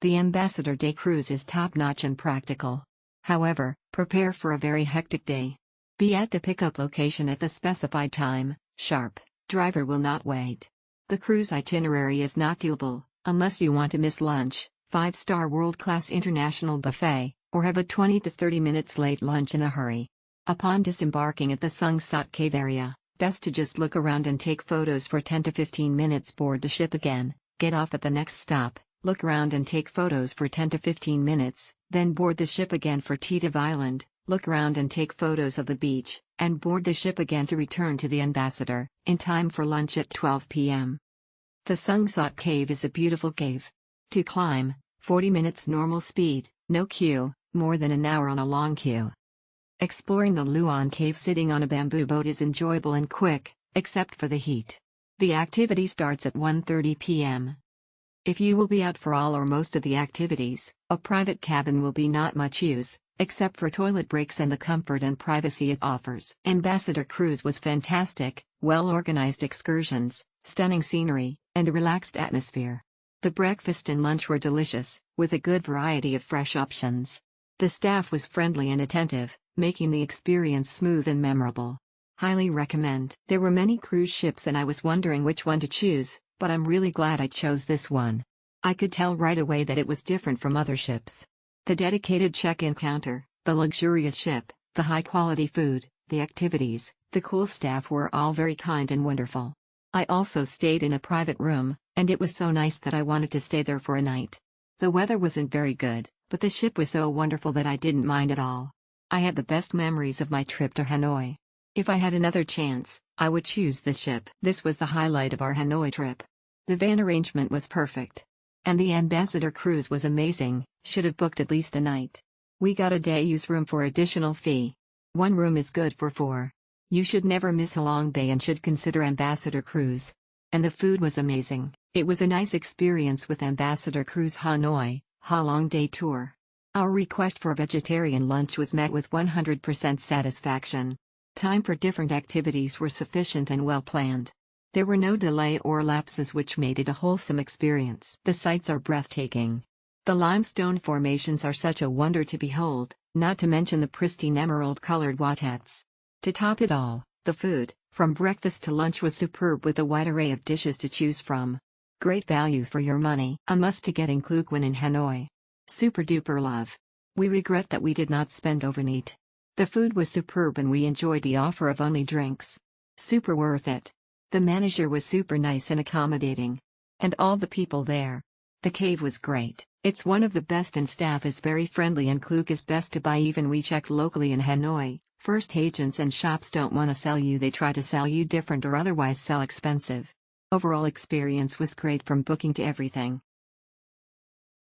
The Ambassador Day cruise is top-notch and practical. However, prepare for a very hectic day. Be at the pickup location at the specified time, sharp. Driver will not wait. The cruise itinerary is not doable, unless you want to miss lunch, 5-star world-class international buffet, or have a 20 to 30 minutes late lunch in a hurry. Upon disembarking at the Sungsat Cave area, best to just look around and take photos for 10 to 15 minutes. Board the ship again, get off at the next stop, look around and take photos for 10 to 15 minutes, then board the ship again for Titav Island, look around and take photos of the beach, and board the ship again to return to the Ambassador, in time for lunch at 12 p.m. The Sungsat Cave is a beautiful cave. To climb, 40 minutes normal speed, no queue, more than an hour on a long queue. Exploring the Luan Cave sitting on a bamboo boat is enjoyable and quick, except for the heat. The activity starts at 1:30 p.m. If you will be out for all or most of the activities, a private cabin will be not much use, except for toilet breaks and the comfort and privacy it offers. Ambassador Cruise was fantastic, well-organized excursions, stunning scenery, and a relaxed atmosphere. The breakfast and lunch were delicious, with a good variety of fresh options. The staff was friendly and attentive, making the experience smooth and memorable. Highly recommend. There were many cruise ships and I was wondering which one to choose, but I'm really glad I chose this one. I could tell right away that it was different from other ships. The dedicated check-in counter, the luxurious ship, the high-quality food, the activities, the cool staff were all very kind and wonderful. I also stayed in a private room, and it was so nice that I wanted to stay there for a night. The weather wasn't very good, but the ship was so wonderful that I didn't mind at all. I had the best memories of my trip to Hanoi. If I had another chance, I would choose this ship. This was the highlight of our Hanoi trip. The van arrangement was perfect. And the Ambassador Cruise was amazing, should have booked at least a night. We got a day use room for additional fee. One room is good for 4. You should never miss Halong Bay and should consider Ambassador Cruise. And the food was amazing. It was a nice experience with Ambassador Cruise Hanoi, Halong Day tour. Our request for a vegetarian lunch was met with 100% satisfaction. Time for different activities were sufficient and well planned. There were no delay or lapses which made it a wholesome experience. The sights are breathtaking. The limestone formations are such a wonder to behold, not to mention the pristine emerald-colored waterets. To top it all, the food, from breakfast to lunch, was superb with a wide array of dishes to choose from. Great value for your money. A must to get in Kluk when in Hanoi. Super duper love. We regret that we did not spend overnight. The food was superb and we enjoyed the offer of only drinks. Super worth it. The manager was super nice and accommodating. And all the people there. The cave was great. It's one of the best and staff is very friendly and Kluk is best to buy. Even we checked locally in Hanoi. First agents and shops don't want to sell you, they try to sell you different or otherwise sell expensive. Overall experience was great from booking to everything.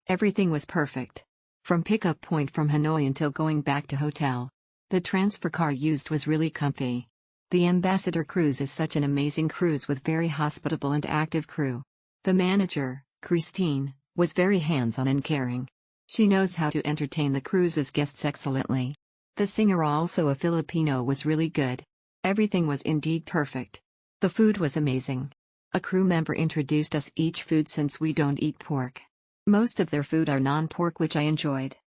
Everything was perfect. From pickup point from Hanoi until going back to hotel. The transfer car used was really comfy. The Ambassador Cruise is such an amazing cruise with very hospitable and active crew. The manager, Christine, was very hands-on and caring. She knows how to entertain the cruise's guests excellently. The singer, also a Filipino, was really good. Everything was indeed perfect. The food was amazing. A crew member introduced us each food since we don't eat pork. Most of their food are non-pork, which I enjoyed.